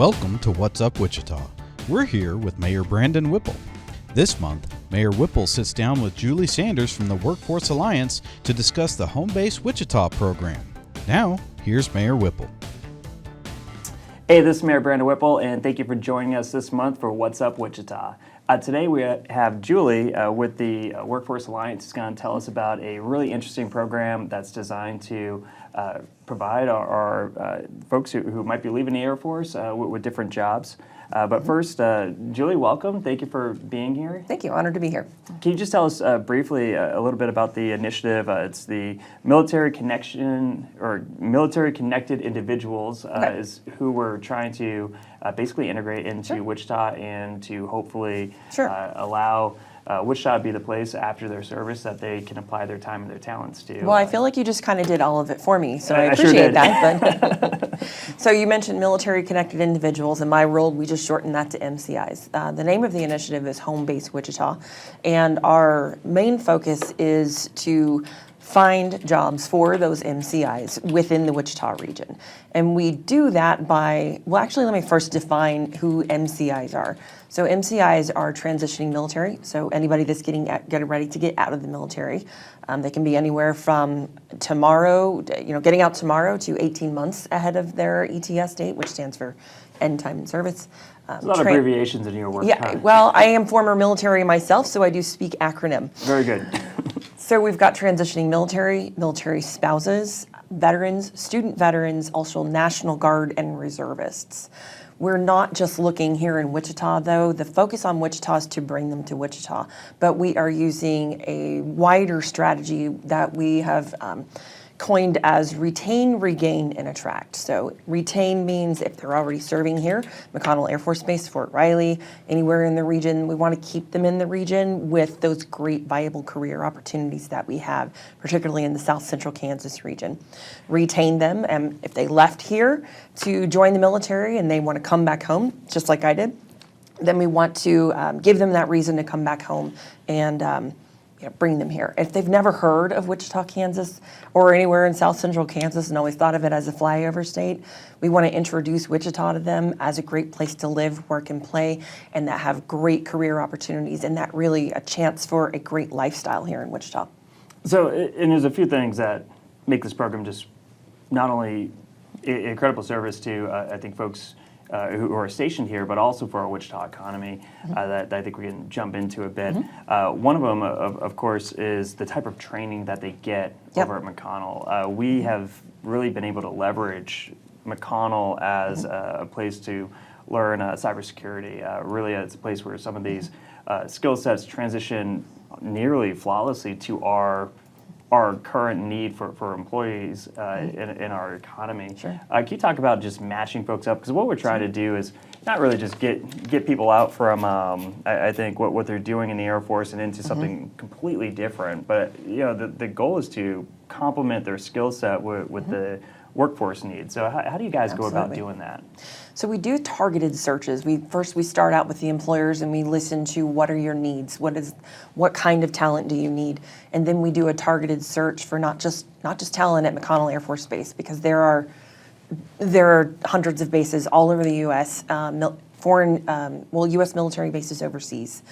Welcome to What's Up Wichita. We're here with Mayor Brandon Whipple. This month, Mayor Whipple sits down with Julie Sanders from the Workforce Alliance to discuss the Home Base Wichita program. Now, here's Mayor Whipple. Hey, this is Mayor Brandon Whipple, and thank you for joining us this month for What's Up Wichita. Today we have Julie with the Workforce Alliance who's going to tell us about a really interesting program that's designed to provide our folks who might be leaving the Air Force with different jobs. But first, Julie, welcome. Thank you for being here. Thank you. Honored to be here. Can you just tell us briefly a little bit about the initiative? It's the Military Connection or Military Connected Individuals is who we're trying to basically integrate into Wichita and to hopefully allow Wichita to be the place after their service that they can apply their time and their talents to. Well, I feel like you just kind of did all of it for me, so I appreciate that. But so you mentioned Military Connected Individuals. In my role, we just shortened that to MCIs. The name of the initiative is Home Base Wichita, and our main focus is to find jobs for those MCIs within the Wichita region. And we do that by, well, actually, let me first define who MCIs are. So MCIs are transitioning military, so anybody that's getting ready to get out of the military. They can be anywhere from tomorrow, getting out tomorrow to 18 months ahead of their ETS date, which stands for End Time in Service. There's a lot of abbreviations in your work. Yeah, well, I am former military myself, so I do speak acronym. Very good. So we've got transitioning military spouses, veterans, student veterans, also National Guard and reservists. We're not just looking here in Wichita, though. The focus on Wichita is to bring them to Wichita, but we are using a wider strategy that we have coined as retain, regain, and attract. So retain means if they're already serving here, McConnell Air Force Base, Fort Riley, anywhere in the region, we want to keep them in the region with those great viable career opportunities that we have, particularly in the South Central Kansas region. Retain them, and if they left here to join the military and they want to come back home, just like I did, then we want to give them that reason to come back home and bring them here. If they've never heard of Wichita, Kansas, or anywhere in South Central Kansas and always thought of it as a flyover state, we want to introduce Wichita to them as a great place to live, work, and play, and that have great career opportunities, and that really a chance for a great lifestyle here in Wichita. So, and there's a few things that make this program just not only incredible service to, I think, folks who are stationed here, but also for our Wichita economy that I think we can jump into a bit. One of them, of course, is the type of training that they get over at McConnell. We have really been able to leverage McConnell as a place to learn cybersecurity. Really, it's a place where some of these skill sets transition nearly flawlessly to our current need for employees in our economy. Sure. Can you talk about just matching folks up? Because what we're trying to do is not really just get people out from, I think, what they're doing in the Air Force and into something completely different. But the goal is to complement their skill set with the workforce needs. So how do you guys go about doing that? So we do targeted searches. We start out with the employers and we listen to what are your needs, what kind of talent do you need, and then we do a targeted search for not just talent at McConnell Air Force Base, because there are hundreds of bases all over the U.S. U.S. military bases overseas,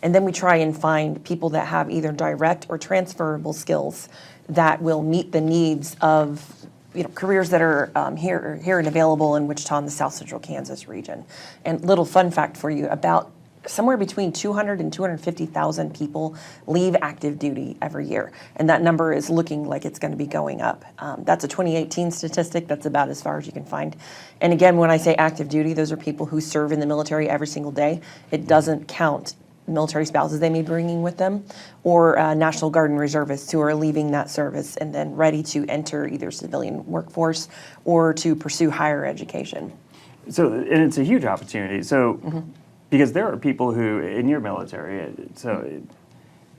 and then we try and find people that have either direct or transferable skills that will meet the needs of careers that are here and available in Wichita and the South Central Kansas region. And little fun fact for you, about somewhere between 200 and 250,000 people leave active duty every year. And that number is looking like it's going to be going up. That's a 2018 statistic. That's about as far as you can find. And again, when I say active duty, those are people who serve in the military every single day. It doesn't count military spouses they may be bringing with them, or National Guard and reservists who are leaving that service and then ready to enter either civilian workforce or to pursue higher education. So, and it's a huge opportunity. So, because there are people who in your military,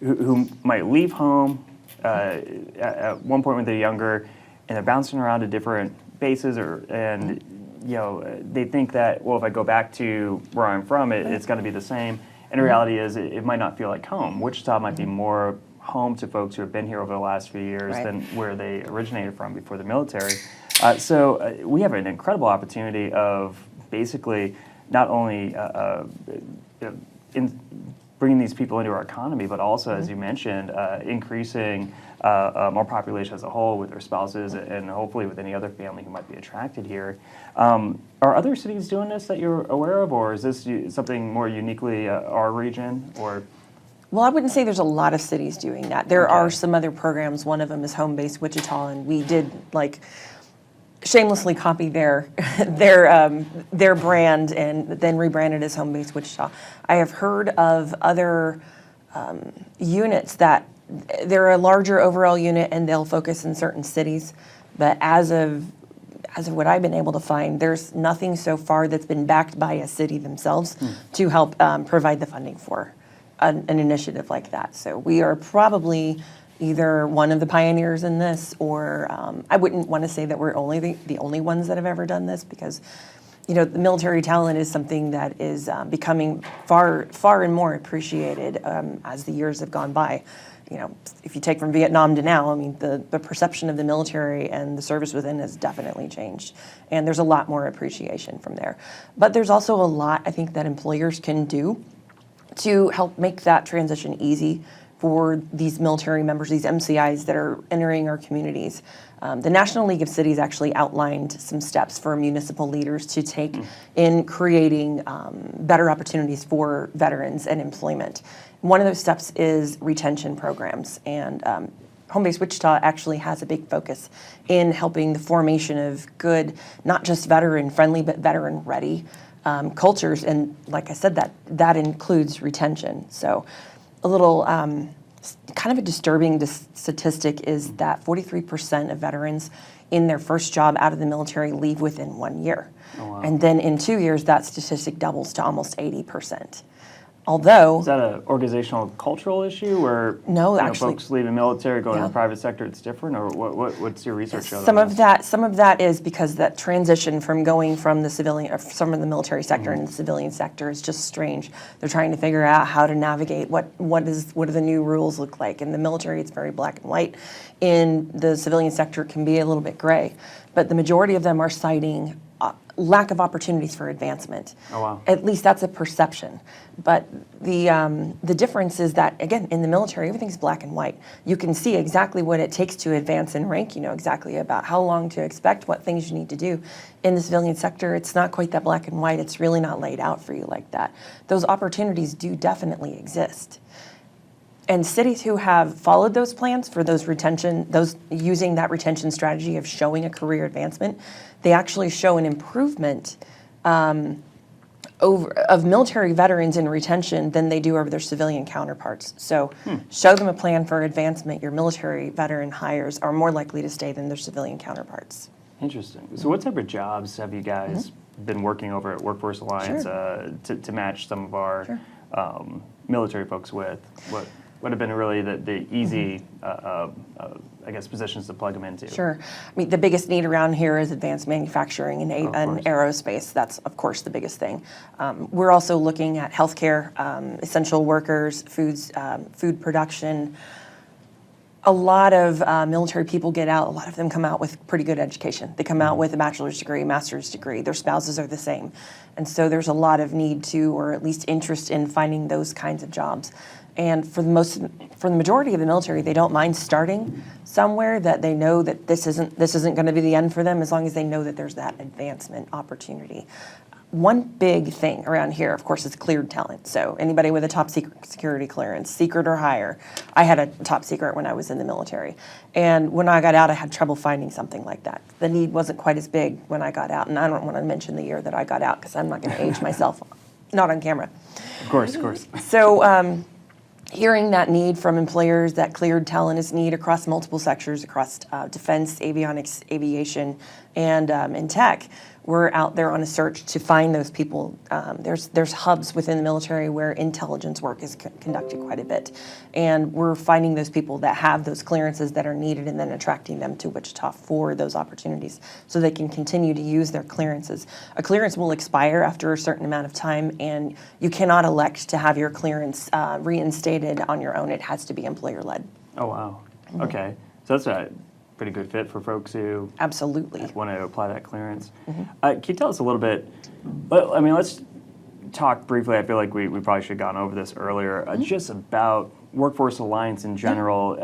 who might leave home at one point when they're younger, and they're bouncing around to different bases, they think that, well, if I go back to where I'm from, it's going to be the same. And the reality is it might not feel like home. Wichita might be more home to folks who have been here over the last few years than where they originated from before the military. So we have an incredible opportunity of basically not only in bringing these people into our economy, but also, as you mentioned, increasing more population as a whole with their spouses and hopefully with any other family who might be attracted here. Are other cities doing this that you're aware of, or is this something more uniquely our region? Or Well, I wouldn't say there's a lot of cities doing that. There Okay. are some other programs. One of them is Home Base Wichita, and we did shamelessly copy their brand and then rebranded as Home Base Wichita. I have heard of other units that they're a larger overall unit and they'll focus in certain cities, but as of what I've been able to find, there's nothing so far that's been backed by a city themselves to help provide the funding for an initiative like that. So we are probably either one of the pioneers in this, or I wouldn't want to say that we're the only ones that have ever done this, because the military talent is something that is becoming far and more appreciated as the years have gone by. If you take from Vietnam to now, I mean, the perception of the military and the service within has definitely changed. And there's a lot more appreciation from there. But there's also a lot, I think, that employers can do to help make that transition easy for these military members, these MCIs that are entering our communities. The National League of Cities actually outlined some steps for municipal leaders to take in creating better opportunities for veterans and employment. One of those steps is retention programs, and Home Base Wichita actually has a big focus in helping the formation of good, not just veteran-friendly, but veteran-ready cultures, and like I said, that includes retention. So a little kind of a disturbing statistic is that 43% of veterans in their first job out of the military leave within 1 year. Oh, wow. And then in 2 years, that statistic doubles to almost 80%. Although, is that an organizational cultural issue where No, actually- folks leaving the military, going to Yeah. the private sector, it's different, or what's your research show? some of that is because that transition from going from the civilian, or some of the military sector into the civilian sector is just strange. They're trying to figure out how to navigate what do the new rules look like. In the military, it's very black and white. In the civilian sector, it can be a little bit gray. But the majority of them are citing lack of opportunities for advancement. Oh, wow. At least that's a perception. But the difference is that, again, in the military, everything's black and white. You can see exactly what it takes to advance in rank. You know exactly about how long to expect, what things you need to do. In the civilian sector, it's not quite that black and white. It's really not laid out for you like that. Those opportunities do definitely exist. And cities who have followed those plans for those using that retention strategy of showing a career advancement, they actually show an improvement of military veterans in retention than they do over their civilian counterparts. So show them a plan for advancement, your military veteran hires are more likely to stay than their civilian counterparts. Interesting. So what type of jobs have you guys been working over at Workforce Alliance to match some of our military folks with? What have been really the easy, I guess, positions to plug them into? Sure. I mean, the biggest need around here is advanced manufacturing and course. aerospace. That's, of course, the biggest thing. We're also looking at healthcare, essential workers, food production. A lot of military people get out. A lot of them come out with pretty good education. They come out with a bachelor's degree, master's degree. Their spouses are the same. And so there's a lot of need to, or at least interest in finding those kinds of jobs. And for the majority of the military, they don't mind starting somewhere that they know that this isn't going to be the end for them, as long as they know that there's that advancement opportunity. One big thing around here, of course, is cleared talent. So anybody with a top secret security clearance, secret or higher. I had a top secret when I was in the military. And when I got out, I had trouble finding something like that. The need wasn't quite as big when I got out. And I don't want to mention the year that I got out because I'm not going to age myself, not on camera. Of course. So hearing that need from employers, that cleared talent is need across multiple sectors, across defense, avionics, aviation, and in tech. We're out there on a search to find those people. There's hubs within the military where intelligence work is conducted quite a bit. And we're finding those people that have those clearances that are needed and then attracting them to Wichita for those opportunities so they can continue to use their clearances. A clearance will expire after a certain amount of time, and you cannot elect to have your clearance reinstated on your own. It has to be employer-led. Oh, wow. Okay. So that's pretty good fit for folks who Absolutely. want to apply that clearance. Can you tell us a little bit, I mean, let's talk briefly, I feel like we probably should have gone over this earlier, just about Workforce Alliance in general.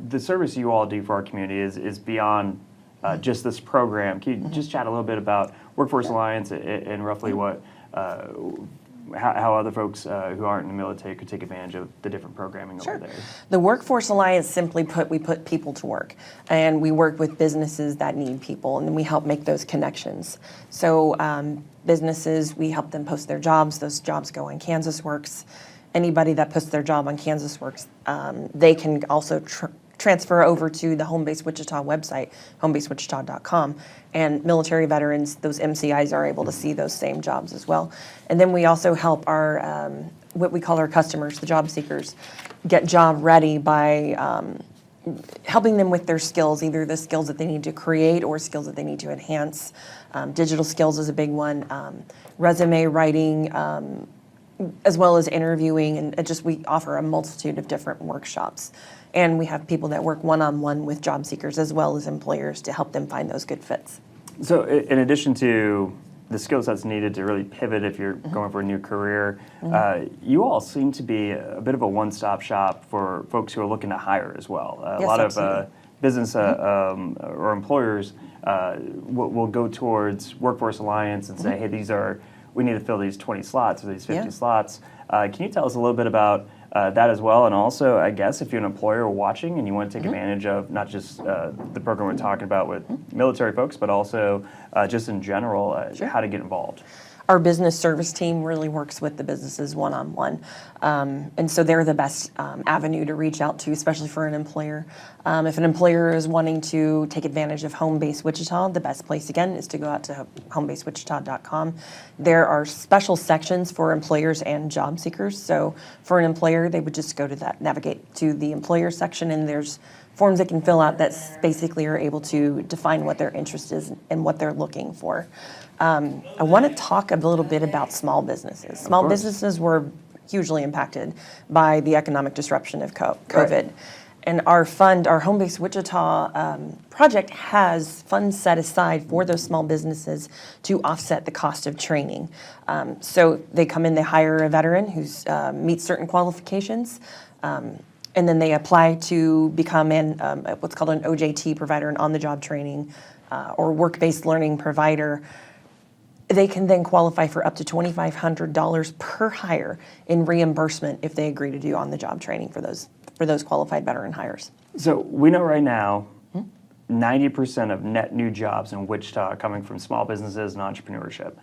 The service you all do for our community is beyond just this program. Can you just chat a little bit about Workforce Alliance and roughly what, how other folks who aren't in the military could take advantage of the different programming over there? The Workforce Alliance, simply put, we put people to work, and we work with businesses that need people, and then we help make those connections. So businesses, we help them post their jobs. Those jobs go on Kansas Works. Anybody that puts their job on Kansas Works, they can also transfer over to the Home Base Wichita website, homebasewichita.com, and military veterans, those MCIs, are able to see those same jobs as well. And then we also help our, what we call our customers, the job seekers, get job ready by helping them with their skills, either the skills that they need to create or skills that they need to enhance. Digital skills is a big one, resume writing, as well as interviewing, and we offer a multitude of different workshops. And we have people that work one-on-one with job seekers as well as employers to help them find those good fits. So in addition to the skill sets needed to really pivot if you're going for a new career, you all seem to be a bit of a one-stop shop for folks who are looking to hire as well. A lot of business or employers will go towards Workforce Alliance and say, hey, we need to fill these 20 slots or these 50 slots. Can you tell us a little bit about that as well? And also, I guess, if you're an employer watching and you want to take advantage of not just the program we're talking about with military folks, but also just in general, how to get involved. Our business service team really works with the businesses one-on-one. And so they're the best avenue to reach out to, especially for an employer. If an employer is wanting to take advantage of Home Base Wichita, the best place, again, is to go out to homebasewichita.com. There are special sections for employers and job seekers. So for an employer, they would just go to that, navigate to the employer section, and there's forms they can fill out that basically are able to define what their interest is and what they're looking for. I want to talk a little bit about small businesses. Small businesses were hugely impacted by the economic disruption of COVID. Right. And our fund, our Home Base Wichita project, has funds set aside for those small businesses to offset the cost of training. So they come in, they hire a veteran who meets certain qualifications, and then they apply to become what's called an OJT provider, an on-the-job training or work-based learning provider. They can then qualify for up to $2,500 per hire in reimbursement if they agree to do on-the-job training for those qualified veteran hires. So we know right now 90% of net new jobs in Wichita are coming from small businesses and entrepreneurship.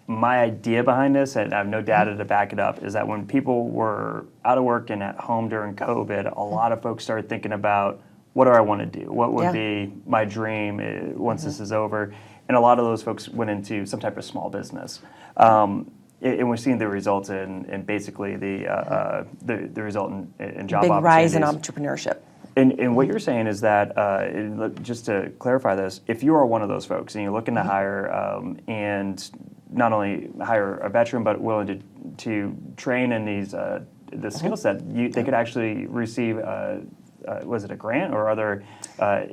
My idea behind this, and I have no data to back it up, is that when people were out of work and at home during COVID, a lot of folks started thinking about, what do I want to do? What would be my dream once this is over? And a lot of those folks went into some type of small business. And we're seeing the results in basically the result in job big opportunities. Rise in entrepreneurship. And what you're saying is that, just to clarify this, if you are one of those folks and you're looking to hire and not only hire a veteran, but willing to train in these the skill set, they could actually receive was it a grant or other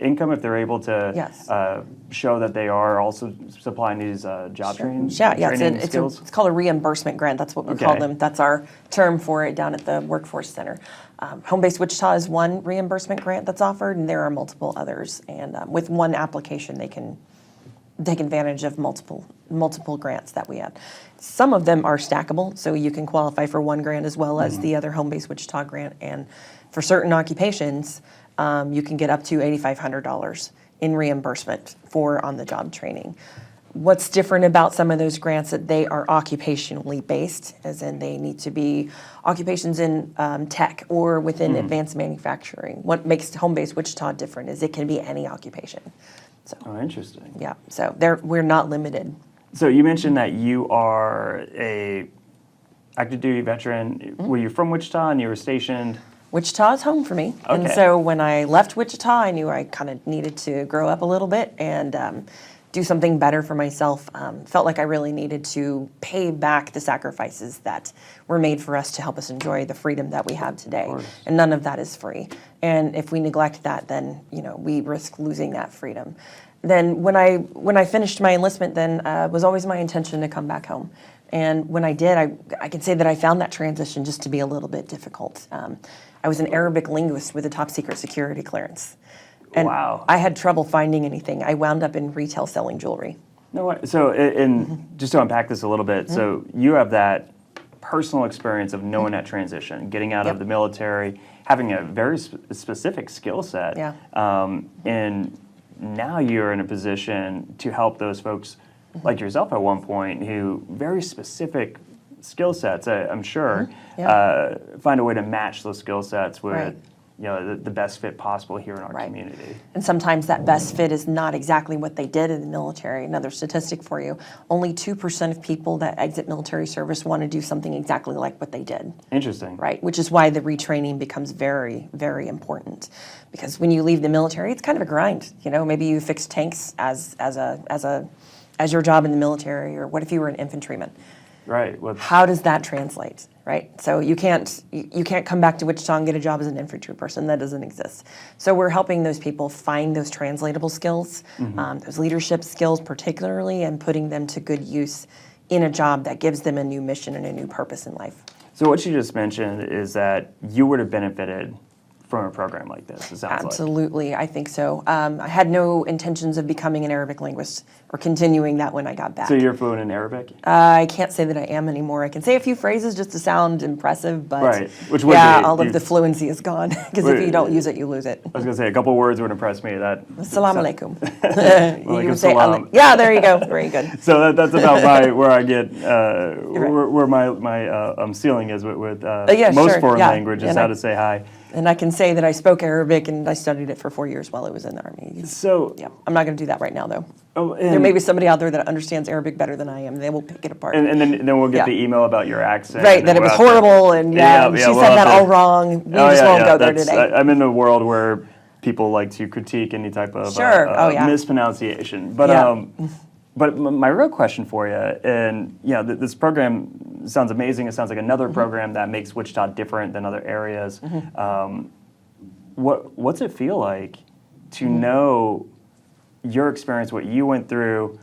income if they're able to show that they are also supplying these job training skills? It's called a reimbursement grant. That's what we call them. That's our term for it down at the Workforce Center. Home Base Wichita is one reimbursement grant that's offered, and there are multiple others. And with one application, they can take advantage of multiple grants that we have. Some of them are stackable, so you can qualify for one grant as well as the other Home Base Wichita grant. And for certain occupations, you can get up to $8,500 in reimbursement for on-the-job training. What's different about some of those grants that they are occupationally based, as in they need to be occupations in tech or within advanced manufacturing. What makes Home Base Wichita different is it can be any occupation. So, interesting. Yeah, so we're not limited. So you mentioned that you are a active duty veteran. Were you from Wichita and you were stationed? Wichita is home for me. Okay. And so when I left Wichita, I knew I kind of needed to grow up a little bit and do something better for myself. Felt like I really needed to pay back the sacrifices that were made for us to help us enjoy the freedom that we have today. And none of that is free. And if we neglect that, then we risk losing that freedom. Then when I finished my enlistment, then was always my intention to come back home. And when I did, I can say that I found that transition just to be a little bit difficult. I was an Arabic linguist with a top secret security clearance. And wow. I had trouble finding anything. I wound up in retail selling jewelry. No way. So, just to unpack this a little bit, so you have that personal experience of knowing that transition, getting out of the military, having a very specific skill set. Yeah. And now you're in a position to help those folks like yourself at one point who very specific skill sets, I'm sure, find a way to match those skill sets with the best fit possible here in our community. And sometimes that best fit is not exactly what they did in the military. Another statistic for you, only 2% of people that exit military service want to do something exactly like what they did. Interesting. Right, which is why the retraining becomes very, very important. Because when you leave the military, it's kind of a grind. Maybe you fix tanks as your job in the military, or what if you were an infantryman? Right. How does that translate, right? So you can't come back to Wichita and get a job as an infantry person. That doesn't exist. So we're helping those people find those translatable skills, those leadership skills particularly, and putting them to good use in a job that gives them a new mission and a new purpose in life. So what you just mentioned is that you would have benefited from a program like this, it sounds Absolutely, I think so. I had no intentions of becoming an Arabic linguist or continuing that when I got back. So you're fluent in Arabic? I can't say that I am anymore. I can say a few phrases just to sound impressive, but Which would all of the fluency is gone, because if you don't use it, you lose it. I was going to say, a couple words would impress me. Assalamu alaikum. You would say, salam. yeah, there you go. Very good. So that's about where I get, where my ceiling is with most foreign languages, how to say hi. And I can say that I spoke Arabic and I studied it for 4 years while I was in the Army. So yeah, I'm not going to do that right now, though. Oh, there may be somebody out there that understands Arabic better than I am. They will pick it apart. And then we'll get the email about your accent. Right, that it was horrible, and she said that all wrong. We just won't go there today. I'm in a world where people like to critique any type of mispronunciation. But my real question for you, and this program sounds amazing. It sounds like another program that makes Wichita different than other areas. What's it feel like to know your experience, what you went through,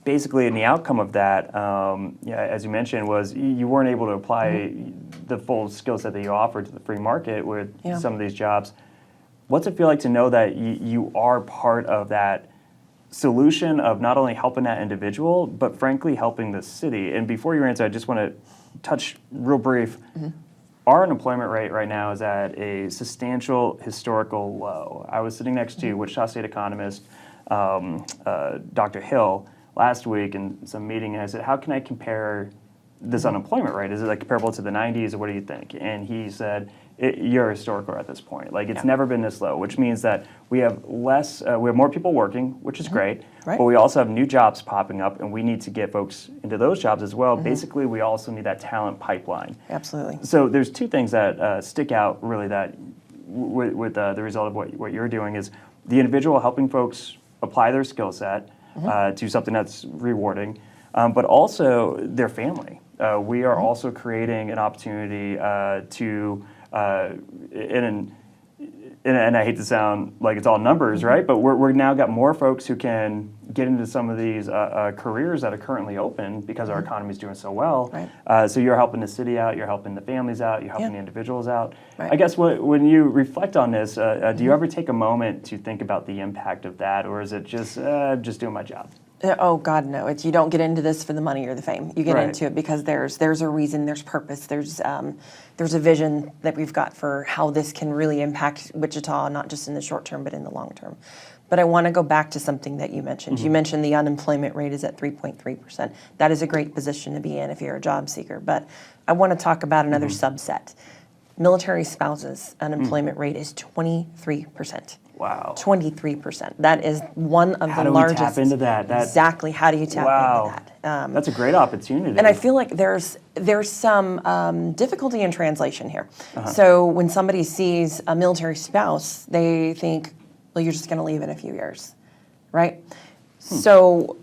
basically, and the outcome of that, as you mentioned, was you weren't able to apply the full skill set that you offered to the free market with some of these jobs. What's it feel like to know that you are part of that solution of not only helping that individual, but frankly helping the city? And before you answer, I just want to touch real brief. Our unemployment rate right now is at a substantial historical low. I was sitting next to Wichita State economist Dr. Hill last week in some meeting, and I said, how can I compare this unemployment rate? Is it like comparable to the 90s, or what do you think? And he said, you're historical at this point. Like, it's never been this low, which means that we have we have more people working, which is great, but we also have new jobs popping up, and we need to get folks into those jobs as well. Basically, we also need that talent pipeline. Absolutely. So there's two things that stick out really that with the result of what you're doing is the individual helping folks apply their skill set to something that's rewarding, but also their family. We are also creating an opportunity to and I hate to sound like it's all numbers, right? But we're now got more folks who can get into some of these careers that are currently open because our economy is doing so well. Right. So you're helping the city out, you're helping the families out, you're helping the individuals out. Right. I guess when you reflect on this, do you ever take a moment to think about the impact of that, or is it just doing my job? Oh God, no! You don't get into this for the money or the fame. You get into it because there's a reason, there's purpose, there's a vision that we've got for how this can really impact Wichita, not just in the short term, but in the long term. But I want to go back to something that you mentioned. You mentioned the unemployment rate is at 3.3%. That is a great position to be in if you're a job seeker. But I want to talk about another subset. Military spouses' unemployment rate is 23%. Wow. 23%. That is one of the largest. How do we tap into that? Exactly. How do you tap into that? That's a great opportunity. And I feel like there's some difficulty in translation here. So when somebody sees a military spouse, they think, well, you're just going to leave in a few years, right? So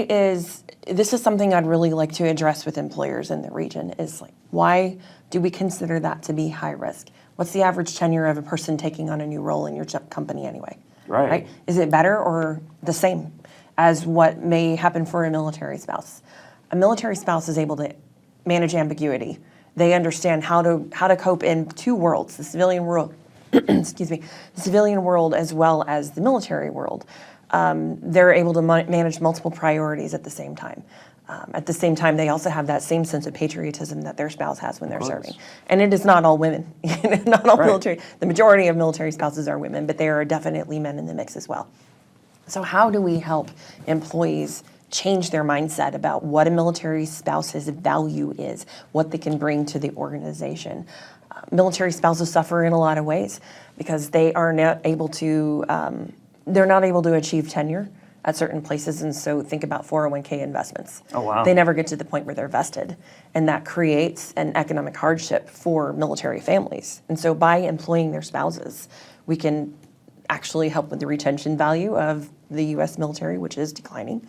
this is something I'd really like to address with employers in the region is like, why do we consider that to be high risk? What's the average tenure of a person taking on a new role in your company anyway? Right. Is it better or the same as what may happen for a military spouse? A military spouse is able to manage ambiguity. They understand how to cope in two worlds, the civilian world, excuse me, the civilian world as well as the military world. They're able to manage multiple priorities at the same time. At the same time, they also have that same sense of patriotism that their spouse has when they're serving. And it is not all women, not all military. The majority of military spouses are women, but there are definitely men in the mix as well. So how do we help employees change their mindset about what a military spouse's value is, what they can bring to the organization? Military spouses suffer in a lot of ways because they are not able to, they're not able to achieve tenure at certain places, and so think about 401k investments. Oh, wow. They never get to the point where they're vested, and that creates an economic hardship for military families. And so by employing their spouses, we can actually help with the retention value of the U.S. military, which is declining.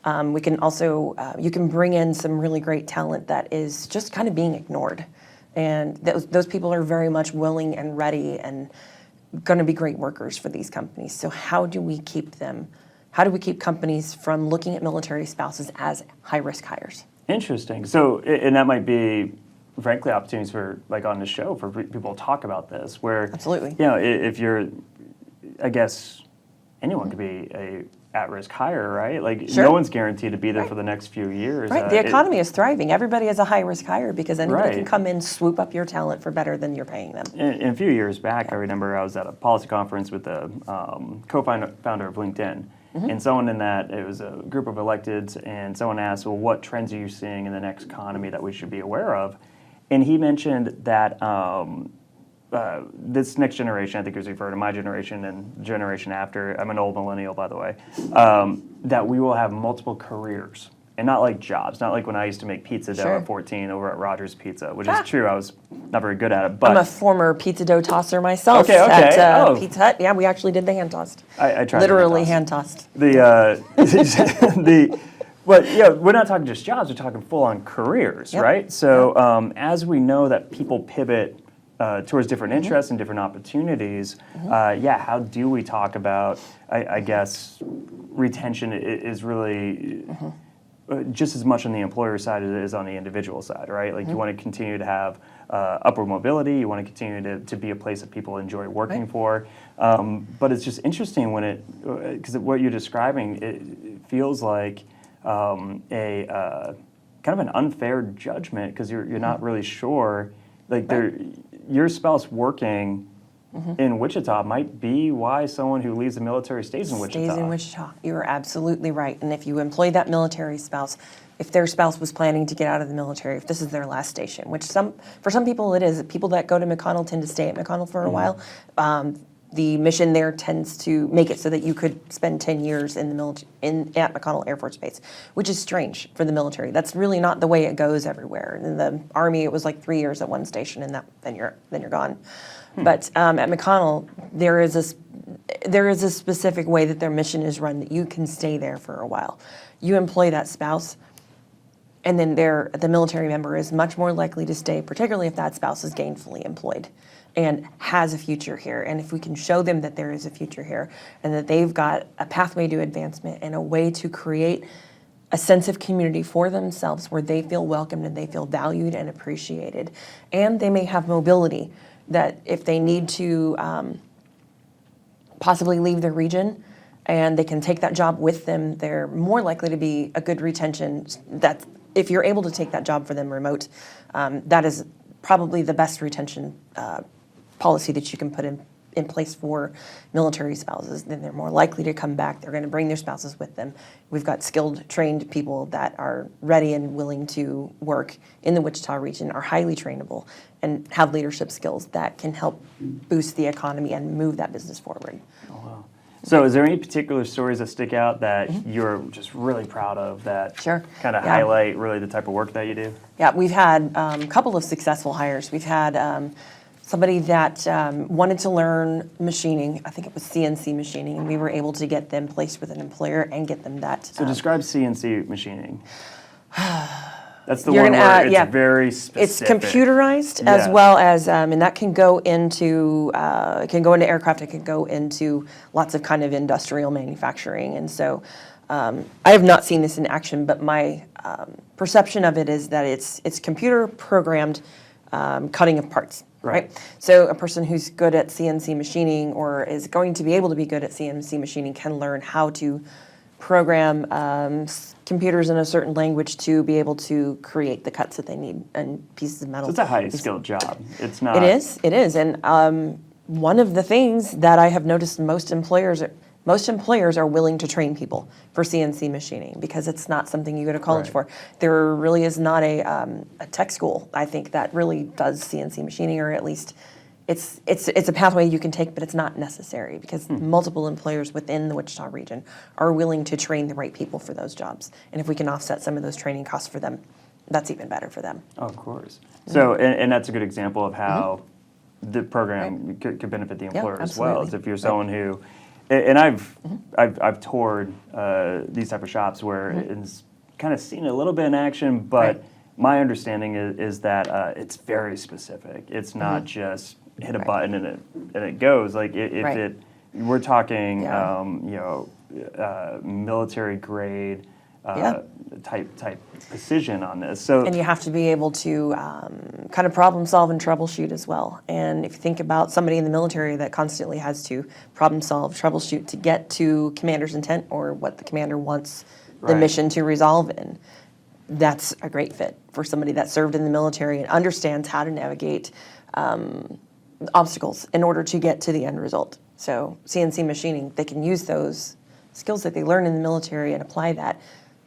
We can also, you can bring in some really great talent that is just kind of being ignored. And those people are very much willing and ready and going to be great workers for these companies. So how do we keep them? How do we keep companies from looking at military spouses as high-risk hires? Interesting. So, and that might be, frankly, opportunities for, like on the show, for people to talk about this, where, Absolutely. you know, if you're, I guess, anyone could be a at-risk hire, right? Like, Sure. no one's guaranteed to be there for the next few years. Right, the economy is thriving. Everybody is a high-risk hire because anybody can Right. come in, swoop up your talent for better than you're paying them. In a few years back, I remember I was at a policy conference with the co-founder of LinkedIn. And someone in that, it was a group of electeds, and someone asked, well, what trends are you seeing in the next economy that we should be aware of? And he mentioned that this next generation, I think he was referring to my generation and the generation after, I'm an old millennial, by the way, that we will have multiple careers. And not like jobs, not like when I used to make pizza dough Sure. at 14 over at Rogers Pizza, which is true. I was not very good at it. But I'm a former pizza dough tosser myself Okay. at Oh. Pizza Hut. Yeah, we actually did the hand tossed. I tried Literally to hand tossed. But yeah, we're not talking just jobs, we're talking full-on careers, Yep. right? So as we know that people pivot towards different interests and different opportunities, how do we talk about, I guess, retention is really just as much on the employer side as it is on the individual side, right? Like you want to continue to have upward mobility, you want to continue to be a place that people enjoy working for. But it's just interesting when because what you're describing, it feels like kind of an unfair judgment because you're not really sure, like your spouse working in Wichita might be why someone who leaves the military stays in Wichita. Stays in Wichita. You're absolutely right. And if you employ that military spouse, if their spouse was planning to get out of the military, if this is their last station, which for some people it is, people that go to McConnell tend to stay at McConnell for a while. The mission there tends to make it so that you could spend 10 years in the at McConnell Air Force Base, which is strange for the military. That's really not the way it goes everywhere. In the Army, it was like 3 years at one station, and then you're gone. But at McConnell, there is a specific way that their mission is run that you can stay there for a while. You employ that spouse, and then the military member is much more likely to stay, particularly if that spouse is gainfully employed and has a future here. And if we can show them that there is a future here and that they've got a pathway to advancement and a way to create a sense of community for themselves where they feel welcomed and they feel valued and appreciated. And they may have mobility that if they need to possibly leave their region and they can take that job with them, they're more likely to be a good retention. That if you're able to take that job for them remote, that is probably the best retention policy that you can put in place for military spouses. Then they're more likely to come back. They're going to bring their spouses with them. We've got skilled, trained people that are ready and willing to work in the Wichita region, are highly trainable, and have leadership skills that can help boost the economy and move that business forward. Oh, wow. So is there any particular stories that stick out that you're just really proud of that Sure. kind of Yeah. highlight really the type of work that you do? Yeah, we've had a couple of successful hires. We've had somebody that wanted to learn machining. I think it was CNC machining, and we were able to get them placed with an employer and get them that. So describe CNC machining. That's the You're one gonna, where it's yeah. very specific. It's computerized Yeah. as well as, and that can go into aircraft. It can go into lots of kind of industrial manufacturing. And so, I have not seen this in action, but my perception of it is that it's computer programmed cutting of parts. Right. So a person who's good at CNC machining or is going to be able to be good at CNC machining can learn how to program computers in a certain language to be able to create the cuts that they need and pieces of metal. So it's a highly skilled job. It's not. It is. And one of the things that I have noticed most employers are willing to train people for CNC machining because it's not something you go to college for. There really is not a tech school, I think, that really does CNC machining, or at least it's a pathway you can take, but it's not necessary because multiple employers within the Wichita region are willing to train the right people for those jobs. And if we can offset some of those training costs for them, that's even better for them. Oh, of course. So, and that's a good example of how the program could benefit the employer as well. As if you're someone who, and I've toured these type of shops where it's kind of seen a little bit in action, but my understanding is that it's very specific. It's not just hit a button and it goes. Like we're talking, military grade type precision on this. So and you have to be able to kind of problem solve and troubleshoot as well. And if you think about somebody in the military that constantly has to problem solve, troubleshoot to get to commander's intent or what the commander wants the mission to resolve in, that's a great fit for somebody that served in the military and understands how to navigate obstacles in order to get to the end result. So CNC machining, they can use those skills that they learn in the military and apply that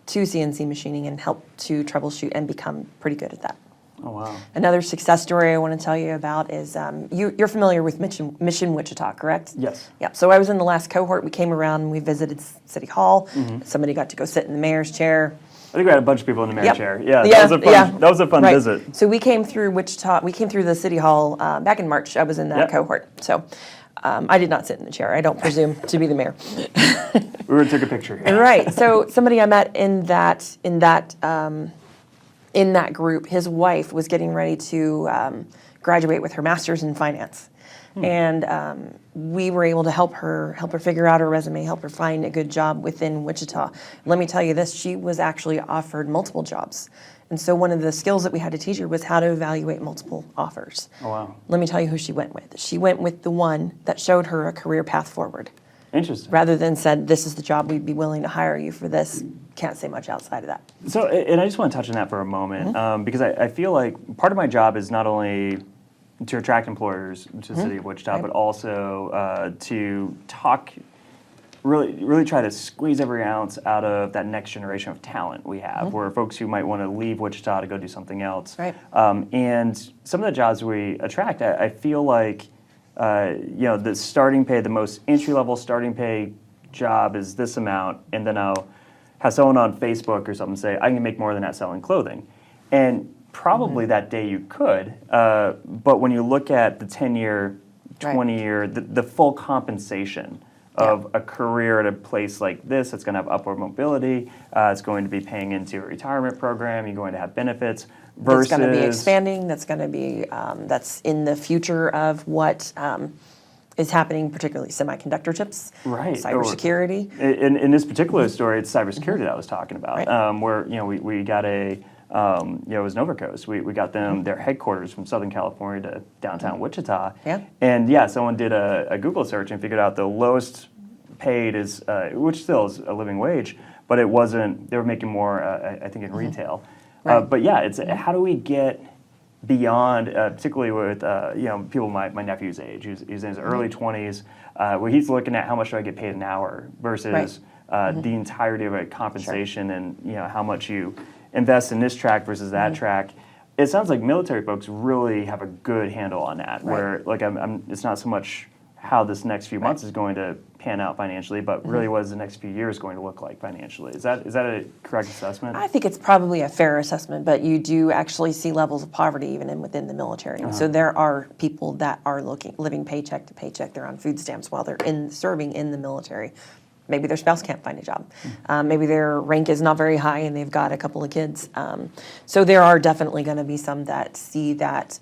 to CNC machining and help to troubleshoot and become pretty good at that. Oh, wow. Another success story I want to tell you about is you're familiar with Mission Wichita, correct? Yes. Yep. So I was in the last cohort. We came around and we visited City Hall. Somebody got to go sit in the mayor's chair. I think we had a bunch of people in the mayor's chair. Yeah, Yeah, that was a fun visit. So we came through Wichita. We came through the City Hall back in March. I was in that cohort. So I did not sit in the chair. I don't presume to be the mayor. We were took a picture. Right. So somebody I met in that group, his wife was getting ready to graduate with her master's in finance. And we were able to help her figure out her resume, help her find a good job within Wichita. Let me tell you this, she was actually offered multiple jobs. And so one of the skills that we had to teach her was how to evaluate multiple offers. Oh, wow. Let me tell you who she went with. She went with the one that showed her a career path forward. Interesting. Rather than said, this is the job, we'd be willing to hire you for this. Can't say much outside of that. So, and I just want to touch on that for a moment, because I feel like part of my job is not only to attract employers to the city of Wichita, but also to talk, really try to squeeze every ounce out of that next generation of talent we have, where folks who might want to leave Wichita to go do something else. Right. And some of the jobs we attract, I feel like, the starting pay, the most entry-level starting pay job is this amount, and then I'll have someone on Facebook or something say, I can make more than that selling clothing. And probably that day you could, but when you look at the 10-year, 20-year, the full compensation of a career at a place like this, it's going to have upward mobility, it's going to be paying into a retirement program, you're going to have benefits, versus... It's going to be expanding, that's going to be, that's in the future of what is happening, particularly semiconductor chips, cybersecurity. In this particular story, it's cybersecurity that I was talking about, where we got it was Novacoast. We got them their headquarters from Southern California to downtown Wichita. Yeah. And someone did a Google search and figured out the lowest paid is, which still is a living wage, but it wasn't. They were making more, I think, in retail. But it's how do we get beyond, particularly with people my nephew's age, who's in his early 20s, where he's looking at how much do I get paid an hour versus the entirety of a compensation and how much you invest in this track versus that track. It sounds like military folks really have a good handle on that, where like it's not so much how this next few months is going to pan out financially, but really what is the next few years going to look like financially? Is that a correct assessment? I think it's probably a fair assessment, but you do actually see levels of poverty even within the military. So there are people that are living paycheck to paycheck. They're on food stamps while they're serving in the military. Maybe their spouse can't find a job. Maybe their rank is not very high and they've got a couple of kids. So there are definitely going to be some that see that,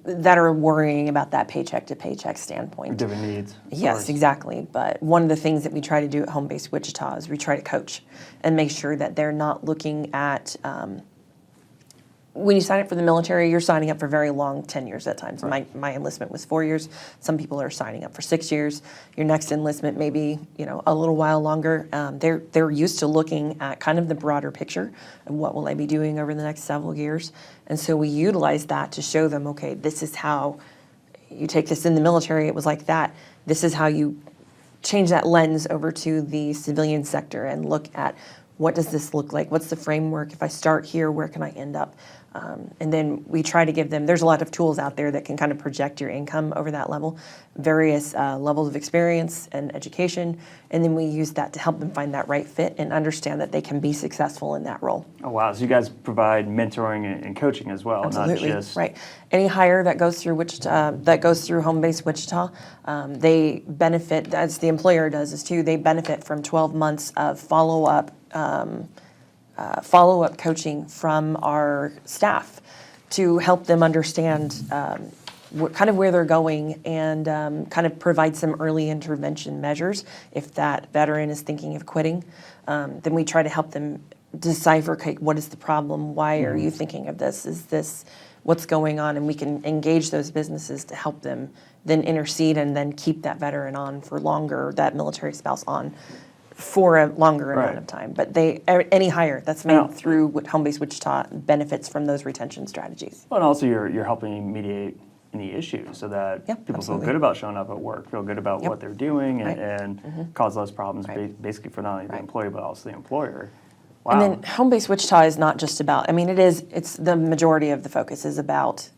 that are worrying about that paycheck to paycheck standpoint. Different needs. Yes, exactly. But one of the things that we try to do at Home Base Wichita is we try to coach and make sure that they're not looking at, when you sign up for the military, you're signing up for very long tenures at times. Right. My enlistment was 4 years. Some people are signing up for 6 years. Your next enlistment may be, a little while longer. They're used to looking at kind of the broader picture of what will I be doing over the next several years. And so we utilize that to show them, okay, this is how you take this in the military. It was like that. This is how you change that lens over to the civilian sector and look at what does this look like? What's the framework? If I start here, where can I end up? And then we try to give them, there's a lot of tools out there that can kind of project your income over that level, various levels of experience and education, and then we use that to help them find that right fit and understand that they can be successful in that role. Oh, wow. So you guys provide mentoring and coaching as well, Absolutely. not just... Right. Any hire that goes through Wichita, that goes through Home Base Wichita, they benefit, as the employer does is too, they benefit from 12 months of follow-up coaching from our staff to help them understand kind of where they're going and kind of provide some early intervention measures. If that veteran is thinking of quitting, then we try to help them decipher, okay, what is the problem? Why are you thinking of this? Is this what's going on? And we can engage those businesses to help them then intercede and then keep that veteran on for longer, that military spouse on for a longer amount of time. But any hire that's made through Home Base Wichita benefits from those retention strategies. Well, and also you're helping mediate any issues so that people feel good about showing up at work, feel good about what they're doing, and cause less problems basically for not only the employee but also the employer. Wow. And then Home Base Wichita is not just about, it's the majority of the focus is about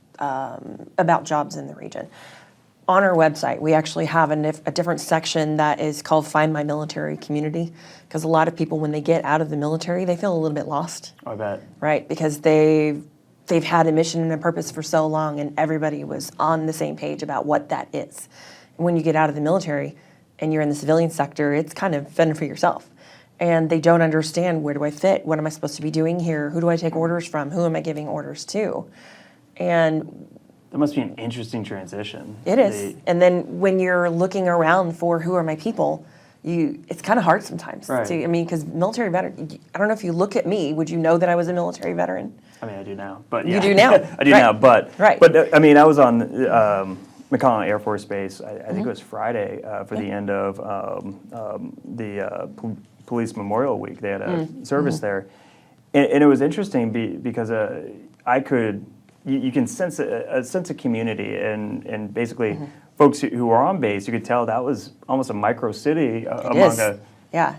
jobs in the region. On our website, we actually have a different section that is called Find My Military Community, because a lot of people, when they get out of the military, they feel a little bit lost. I bet. Right, because they've had a mission and a purpose for so long, and everybody was on the same page about what that is. And when you get out of the military and you're in the civilian sector, it's kind of fending for yourself. And they don't understand, where do I fit? What am I supposed to be doing here? Who do I take orders from? Who am I giving orders to? And that must be an interesting transition. it is. And then when you're looking around for who are my people, it's kind of hard sometimes. Right. Because military veteran, I don't know if you look at me, would you know that I was a military veteran? I do now, but You do now. I do now, but Right. I was on McConnell Air Force Base. I think it was Friday for the end of the Police Memorial Week. They had a service there, and it was interesting because you can sense a sense of community and basically folks who are on base. You could tell that was almost a micro city among a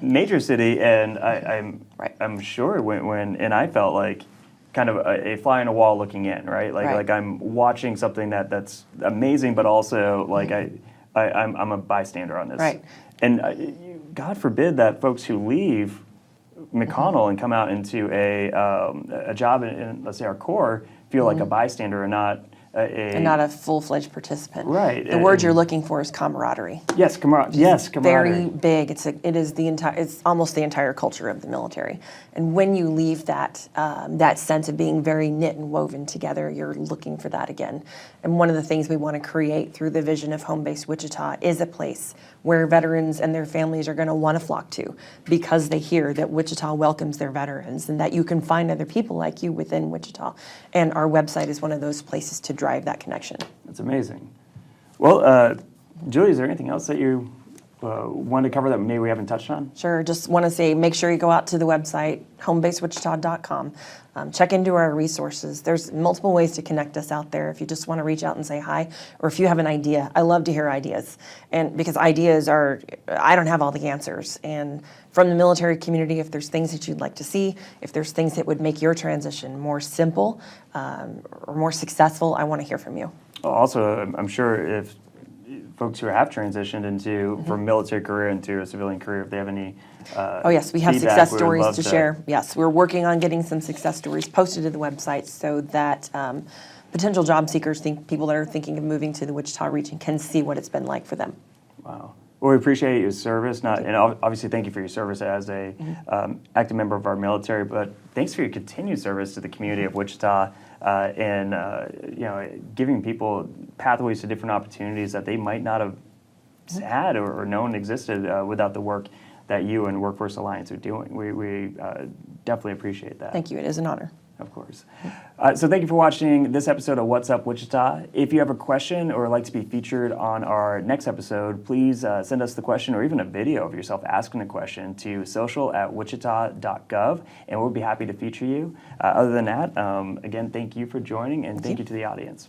major city, and I'm sure when and I felt like kind of a fly on a wall looking in, right? Like I'm watching something that's amazing, but also like I'm a bystander on this. Right. And God forbid that folks who leave McConnell and come out into a job in, let's say, our Corps feel like a bystander and not and not a full-fledged participant. Right. The word you're looking for is camaraderie. Yes, camaraderie. Yes, camaraderie. Very big. It's almost the entire culture of the military. And when you leave that sense of being very knit and woven together, you're looking for that again. And one of the things we want to create through the vision of Home Base Wichita is a place where veterans and their families are going to want to flock to because they hear that Wichita welcomes their veterans and that you can find other people like you within Wichita. And our website is one of those places to drive that connection. That's amazing. Well, Julie, is there anything else that you want to cover that maybe we haven't touched on? Sure. Just want to say, make sure you go out to the website, homebasewichita.com. Check into our resources. There's multiple ways to connect us out there if you just want to reach out and say hi, or if you have an idea. I love to hear ideas. And because ideas I don't have all the answers. And from the military community, if there's things that you'd like to see, if there's things that would make your transition more simple or more successful, I want to hear from you. Also, I'm sure if folks who have transitioned into from military career into a civilian career, if they have any Oh, yes, we have feedback, success we would stories love to share. Yes, we're working on getting some success stories posted to the website so that potential job seekers, people that are thinking of moving to the Wichita region, can see what it's been like for them. Wow. Well, we appreciate your service, and obviously thank you for your service as a active member of our military, but thanks for your continued service to the community of Wichita and giving people pathways to different opportunities that they might not have had or known existed without the work that you and Workforce Alliance are doing. We definitely appreciate that. Thank you. It is an honor. Of course. So thank you for watching this episode of What's Up Wichita. If you have a question or would like to be featured on our next episode, please send us the question or even a video of yourself asking the question to social@wichita.gov, and we'll be happy to feature you. Other than that, again, thank you for joining, and thank you to the audience.